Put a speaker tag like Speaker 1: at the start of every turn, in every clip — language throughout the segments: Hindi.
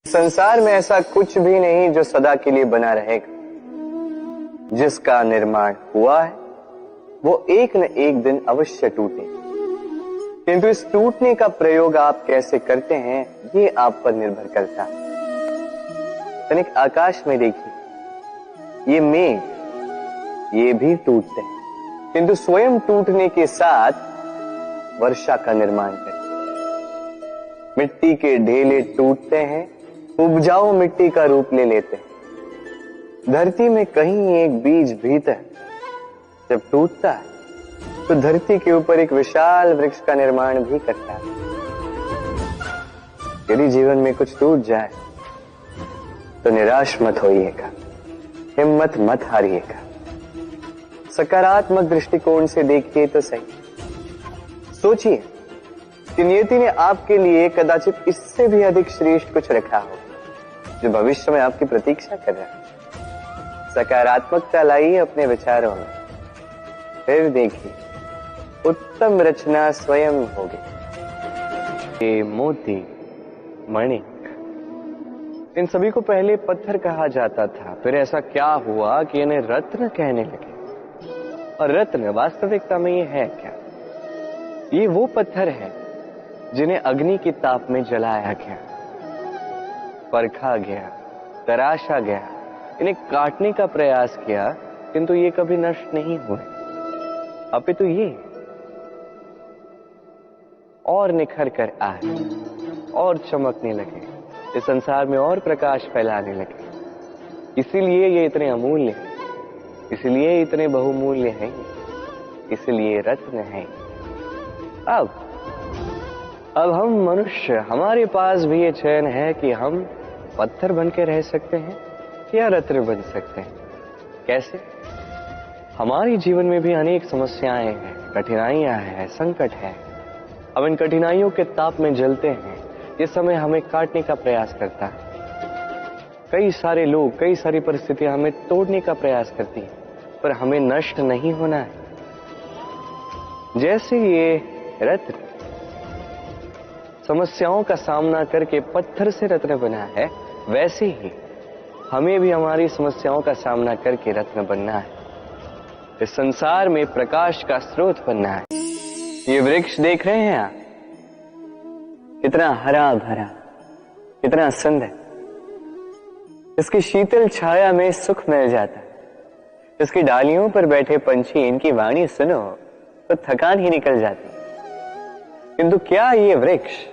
Speaker 1: संसार में ऐसा कुछ भी नहीं जो सदा के लिए बना रहेगा। जिसका निर्माण हुआ है वो एक न एक दिन अवश्य टूटे, किंतु इस टूटने का प्रयोग आप कैसे करते हैं ये आप पर निर्भर करता है। तनिक आकाश में देखिए, ये मेघ ये भी टूटते हैं, किंतु स्वयं टूटने के साथ वर्षा का निर्माण करते हैं। मिट्टी के ढेले टूटते हैं, उपजाऊ मिट्टी का रूप ले लेते हैं। धरती में कहीं एक बीज भीतर जब टूटता है तो धरती के ऊपर एक विशाल वृक्ष का निर्माण भी करता है। यदि जीवन में कुछ टूट जाए तो निराश मत होइएगा, हिम्मत मत हारिएगा। सकारात्मक दृष्टिकोण से देखिए तो सही। सोचिए कि नियति ने आपके लिए कदाचित इससे भी अधिक श्रेष्ठ कुछ रखा हो जो भविष्य में आपकी प्रतीक्षा कर रहा है। सकारात्मकता लाइए अपने विचारों में, फिर देखिए उत्तम रचना स्वयं होगी। ये मोती, मणिक, इन सभी को पहले पत्थर कहा जाता था। फिर ऐसा क्या हुआ कि इन्हें रत्न कहने लगे। और रत्न वास्तविकता में ये है क्या? ये वो पत्थर है जिन्हें अग्नि की ताप में जलाया गया, परखा गया, तराशा गया, इन्हें काटने का प्रयास किया, किंतु ये कभी नष्ट नहीं हुए। अपितु ये और निखर कर आए और चमकने लगे, इस संसार में और प्रकाश फैलाने लगे। इसीलिए ये इतने अमूल्य हैं, इसलिए इतने बहुमूल्य हैं, इसलिए रत्न हैं। अब हम मनुष्य, हमारे पास भी ये चयन है कि हम पत्थर बन के रह सकते हैं या रत्न बन सकते हैं। कैसे? हमारे जीवन में भी अनेक समस्याएं हैं, कठिनाइयां हैं, संकट है। अब इन कठिनाइयों के ताप में जलते हैं। ये समय हमें काटने का प्रयास करता है। कई सारे लोग, कई सारी परिस्थितियां हमें तोड़ने का प्रयास करती हैं, पर हमें नष्ट नहीं होना है। जैसे ये रत्न समस्याओं का सामना करके पत्थर से रत्न बना है, वैसे ही हमें भी हमारी समस्याओं का सामना करके रत्न बनना है। इस संसार में प्रकाश का स्रोत बनना है। ये वृक्ष देख रहे हैं आप, कितना हरा भरा, कितना सुंदर। इसकी शीतल छाया में सुख मिल जाता है। इसकी डालियों पर बैठे पंछी, इनकी वाणी सुनो तो थकान ही निकल जाती। किंतु क्या ये वृक्ष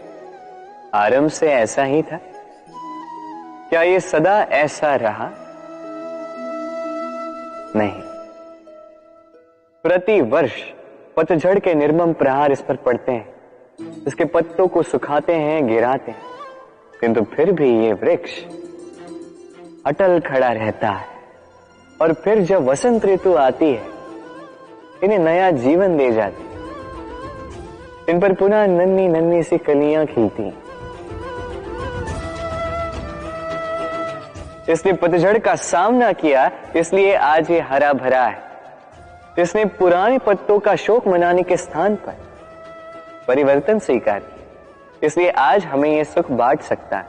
Speaker 1: आरंभ से ऐसा ही था? क्या ये सदा ऐसा रहा? नहीं। प्रति वर्ष पतझड़ के निर्मम प्रहार इस पर पड़ते हैं, इसके पत्तों को सुखाते हैं, गिराते हैं, किंतु फिर भी ये वृक्ष अटल खड़ा रहता है। और फिर जब वसंत ऋतु आती है, इन्हें नया जीवन दे जाती है। इन पर पुनः नन्ही नन्ही सी कलियां खिलती हैं। इसने पतझड़ का सामना किया, इसलिए आज ये हरा भरा है। इसने पुराने पत्तों का शोक मनाने के स्थान पर परिवर्तन स्वीकार किया, इसलिए आज हमें यह सुख बांट सकता है।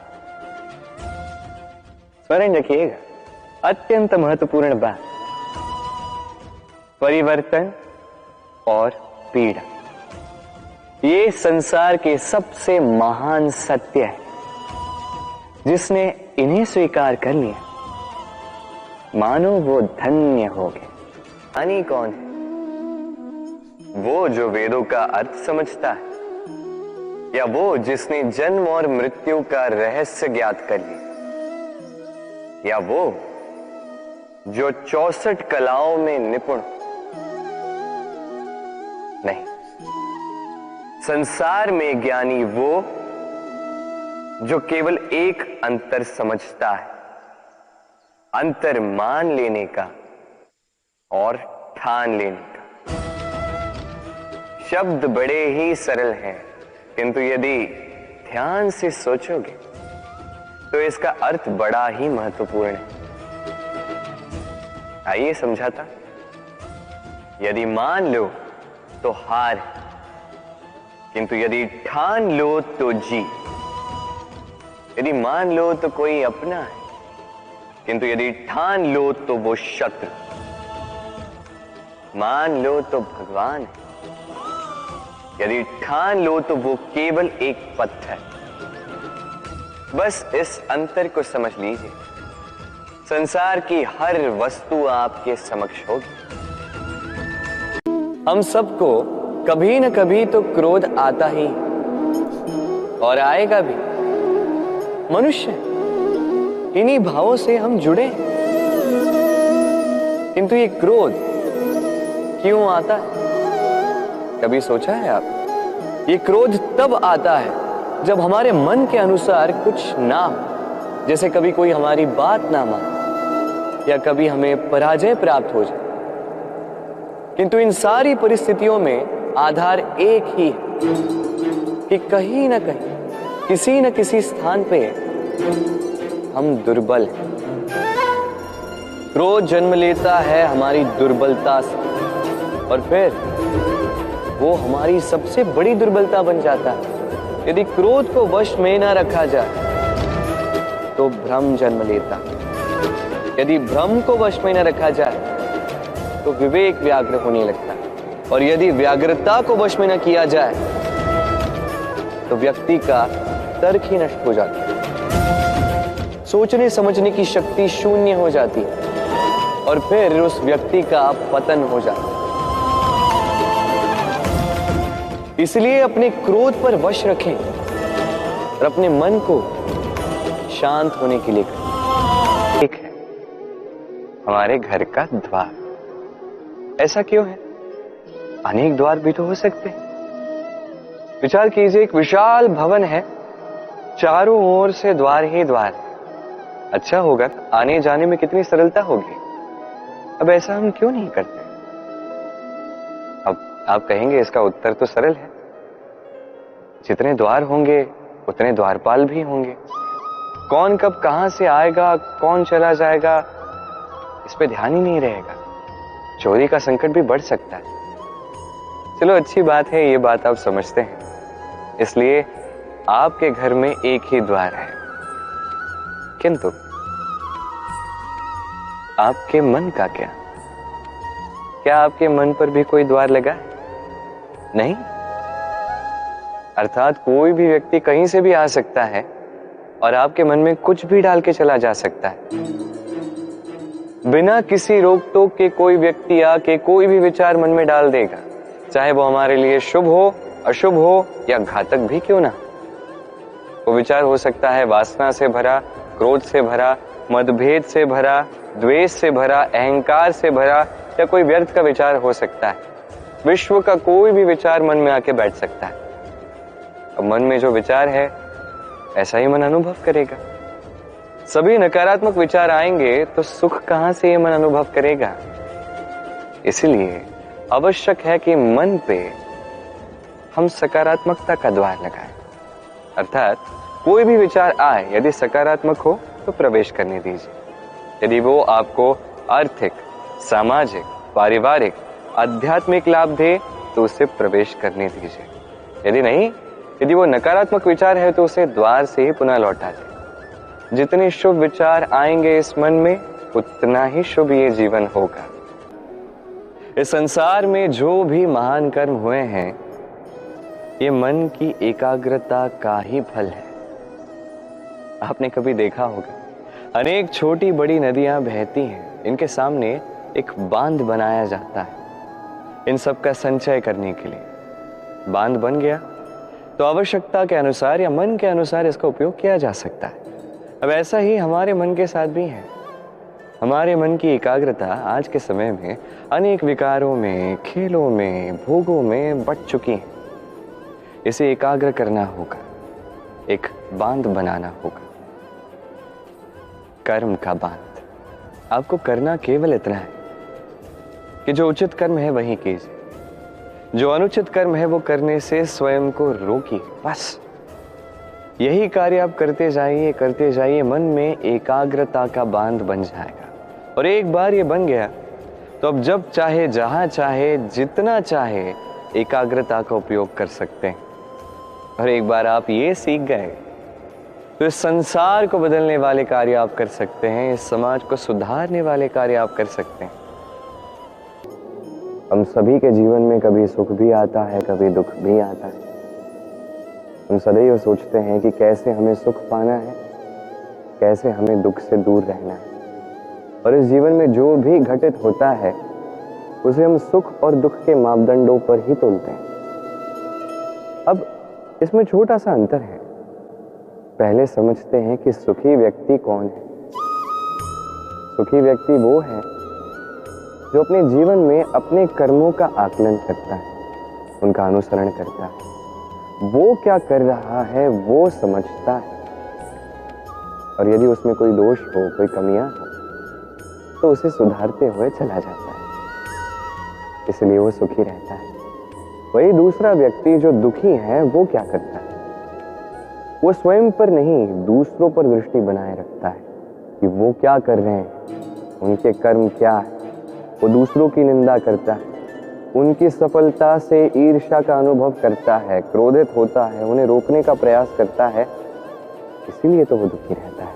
Speaker 1: स्मरण रखिएगा, अत्यंत महत्वपूर्ण बात, परिवर्तन और पीड़ा, ये संसार के सबसे महान सत्य है। जिसने इन्हें स्वीकार कर लिया, मानो वो धन्य हो गए। ज्ञानी कौन है? वो जो वेदों का अर्थ समझता है, या वो जिसने जन्म और मृत्यु का रहस्य ज्ञात कर लिया, या वो जो 64 कलाओं में निपुण? नहीं, संसार में ज्ञानी वो जो केवल एक अंतर समझता है, अंतर मान लेने का और ठान लेने का। शब्द बड़े ही सरल हैं, किंतु यदि ध्यान से सोचोगे तो इसका अर्थ बड़ा ही महत्वपूर्ण है। आइए समझाता। यदि मान लो तो हार, किंतु यदि ठान लो तो जीत। यदि मान लो तो कोई अपना है, किंतु यदि ठान लो तो वो शत्रु। मान लो तो भगवान है, यदि ठान लो तो वो केवल एक पत्थर। बस इस अंतर को समझ लीजिए, संसार की हर वस्तु आपके समक्ष होगी। हम सबको कभी न कभी तो क्रोध आता ही और आएगा भी। मनुष्य इन्हीं भावों से हम जुड़े हैं। किंतु ये क्रोध क्यों आता है, कभी सोचा है आप? ये क्रोध तब आता है जब हमारे मन के अनुसार कुछ ना हो, जैसे कभी कोई हमारी बात ना माने या कभी हमें पराजय प्राप्त हो जाए। किंतु इन सारी परिस्थितियों में आधार एक ही है कि कहीं ना कहीं, किसी न किसी स्थान पे हम दुर्बल हैं। क्रोध जन्म लेता है हमारी दुर्बलता से और फिर वो हमारी सबसे बड़ी दुर्बलता बन जाता है। यदि क्रोध को वश में ना रखा जाए तो भ्रम जन्म लेता है। यदि भ्रम को वश में न रखा जाए तो विवेक व्याग्र होने लगता है, और यदि व्याग्रता को वश में न किया जाए तो व्यक्ति का तर्क ही नष्ट हो जाता है। सोचने समझने की शक्ति शून्य हो जाती है और फिर उस व्यक्ति का पतन हो जाता है। इसलिए अपने क्रोध पर वश रखें और अपने मन को शांत होने के लिए करें। एक है हमारे घर का द्वार। ऐसा क्यों है? अनेक द्वार भी तो हो सकते हैं। विचार कीजिए, एक विशाल भवन है, चारों ओर से द्वार ही द्वार है। अच्छा होगा, आने जाने में कितनी सरलता होगी। अब ऐसा हम क्यों नहीं करते? अब आप कहेंगे इसका उत्तर तो सरल है, जितने द्वार होंगे उतने द्वारपाल भी होंगे। कौन कब कहां से आएगा, कौन चला जाएगा, इस पे ध्यान ही नहीं रहेगा। चोरी का संकट भी बढ़ सकता है। चलो अच्छी बात है, ये बात आप समझते हैं, इसलिए आपके घर में एक ही द्वार है। किंतु आपके मन का क्या? क्या आपके मन पर भी कोई द्वार लगा है? नहीं। अर्थात कोई भी व्यक्ति कहीं से भी आ सकता है और आपके मन में कुछ भी डाल के चला जा सकता है। बिना किसी रोक टोक के कोई व्यक्ति आके कोई भी विचार मन में डाल देगा, चाहे वो हमारे लिए शुभ हो, अशुभ हो या घातक भी क्यों ना। वो विचार हो सकता है वासना से भरा, क्रोध से भरा, मतभेद से भरा, द्वेष से भरा, अहंकार से भरा, या कोई व्यर्थ का विचार हो सकता है। विश्व का कोई भी विचार मन में आके बैठ सकता है। अब मन में जो विचार है ऐसा ही मन अनुभव करेगा। सभी नकारात्मक विचार आएंगे तो सुख कहां से ये मन अनुभव करेगा। इसलिए आवश्यक है कि मन पे हम सकारात्मकता का द्वार लगाएं। अर्थात कोई भी विचार आए, यदि सकारात्मक हो तो प्रवेश करने दीजिए। यदि वो आपको आर्थिक, सामाजिक, पारिवारिक, आध्यात्मिक लाभ दे तो उसे प्रवेश करने दीजिए। यदि नहीं, यदि वो नकारात्मक विचार है तो उसे द्वार से ही पुनः लौटा दें। जितने शुभ विचार आएंगे इस मन में, उतना ही शुभ ये जीवन होगा। इस संसार में जो भी महान कर्म हुए हैं, ये मन की एकाग्रता का ही फल है। आपने कभी देखा होगा, अनेक छोटी बड़ी नदियां बहती हैं, इनके सामने एक बांध बनाया जाता है इन सब का संचय करने के लिए। बांध बन गया तो आवश्यकता के अनुसार या मन के अनुसार इसका उपयोग किया जा सकता है। अब ऐसा ही हमारे मन के साथ भी है। हमारे मन की एकाग्रता आज के समय में अनेक विकारों में, खेलों में, भोगों में बट चुकी है। इसे एकाग्र करना होगा, एक बांध बनाना होगा, कर्म का बांध। आपको करना केवल इतना है कि जो उचित कर्म है वही कीजिए, जो अनुचित कर्म है वो करने से स्वयं को रोकिए। बस यही कार्य आप करते जाइए, मन में एकाग्रता का बांध बन जाएगा। और एक बार ये बन गया तो अब जब चाहे, जहां चाहे, जितना चाहे एकाग्रता का उपयोग कर सकते हैं। और एक बार आप ये सीख गए तो इस संसार को बदलने वाले कार्य आप कर सकते हैं, इस समाज को सुधारने वाले कार्य आप कर सकते हैं। हम सभी के जीवन में कभी सुख भी आता है, कभी दुख भी आता है। हम सदैव सोचते हैं कि कैसे हमें सुख पाना है, कैसे हमें दुख से दूर रहना है, और इस जीवन में जो भी घटित होता है उसे हम सुख और दुख के मापदंडों पर ही तोलते हैं। अब इसमें छोटा सा अंतर है। पहले समझते हैं कि सुखी व्यक्ति कौन है। सुखी व्यक्ति वो है जो अपने जीवन में अपने कर्मों का आकलन करता है, उनका अनुसरण करता है, वो क्या कर रहा है वो समझता है, और यदि उसमें कोई दोष हो, कोई कमियां हो, तो उसे सुधारते हुए चला जाता है, इसलिए वो सुखी रहता है। वही दूसरा व्यक्ति जो दुखी है वो क्या करता है? वो स्वयं पर नहीं, दूसरों पर दृष्टि बनाए रखता है कि वो क्या कर रहे हैं, उनके कर्म क्या है। वो दूसरों की निंदा करता है, उनकी सफलता से ईर्ष्या का अनुभव करता है, क्रोधित होता है, उन्हें रोकने का प्रयास करता है, इसीलिए तो वो दुखी रहता है।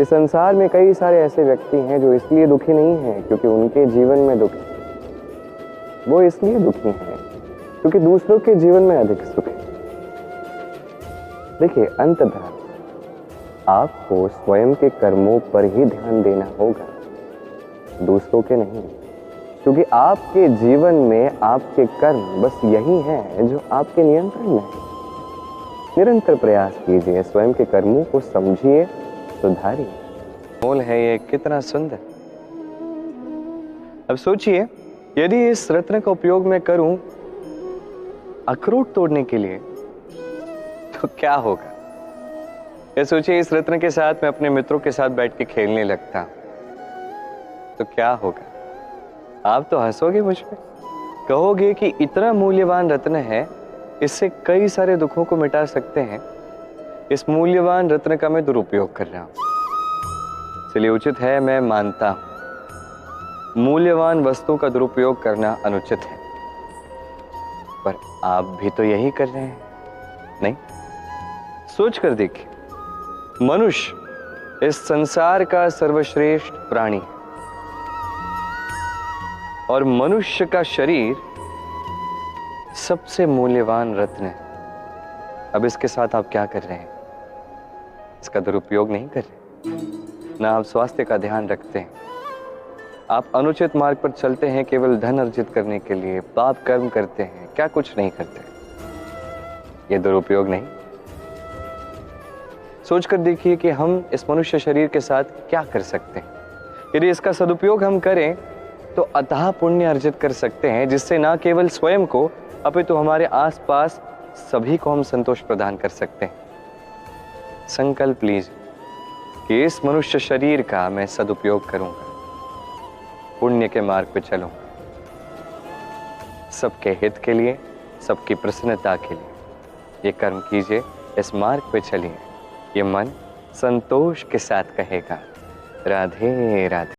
Speaker 1: इस संसार में कई सारे ऐसे व्यक्ति हैं जो इसलिए दुखी नहीं हैं क्योंकि उनके जीवन में दुख है, वो इसलिए दुखी हैं क्योंकि दूसरों के जीवन में अधिक सुख है। देखिए, अंततः आपको स्वयं के कर्मों पर ही ध्यान देना होगा, दूसरों के नहीं, क्योंकि आपके जीवन में आपके कर्म बस यही हैं जो आपके नियंत्रण में है। निरंतर प्रयास कीजिए, स्वयं के कर्मों को समझिए, सुधारिए। मोल है ये कितना सुंदर। अब सोचिए, यदि इस रत्न का उपयोग मैं करूं अखरोट तोड़ने के लिए तो क्या होगा? या सोचिए, इस रत्न के साथ मैं अपने मित्रों के साथ बैठ के खेलने लगता तो क्या होगा? आप तो हंसोगे मुझ पे, कहोगे कि इतना मूल्यवान रत्न है, इससे कई सारे दुखों को मिटा सकते हैं, इस मूल्यवान रत्न का मैं दुरुपयोग कर रहा हूं। इसलिए उचित है, मैं मानता हूं मूल्यवान वस्तुओं का दुरुपयोग करना अनुचित है, पर आप भी तो यही कर रहे हैं, नहीं? सोच कर देखिए, मनुष्य इस संसार का सर्वश्रेष्ठ प्राणी है और मनुष्य का शरीर सबसे मूल्यवान रत्न है। अब इसके साथ आप क्या कर रहे हैं? इसका दुरुपयोग नहीं कर रहे, ना आप स्वास्थ्य का ध्यान रखते हैं। आप अनुचित मार्ग पर चलते हैं केवल धन अर्जित करने के लिए, पाप कर्म करते हैं, क्या कुछ नहीं करते। ये दुरुपयोग नहीं? सोचकर देखिए कि हम इस मनुष्य शरीर के साथ क्या कर सकते हैं। यदि इसका सदुपयोग हम करें तो अथाह पुण्य अर्जित कर सकते हैं, जिससे ना केवल स्वयं को अपितु हमारे आसपास सभी को हम संतोष प्रदान कर सकते हैं। संकल्प लीजिए कि इस मनुष्य शरीर का मैं सदुपयोग करूंगा, पुण्य के मार्ग पे चलूंगा, सबके हित के लिए, सबकी प्रसन्नता के लिए ये कर्म कीजिए, इस मार्ग पे चलिए। ये मन संतोष के साथ कहेगा, राधे राधे।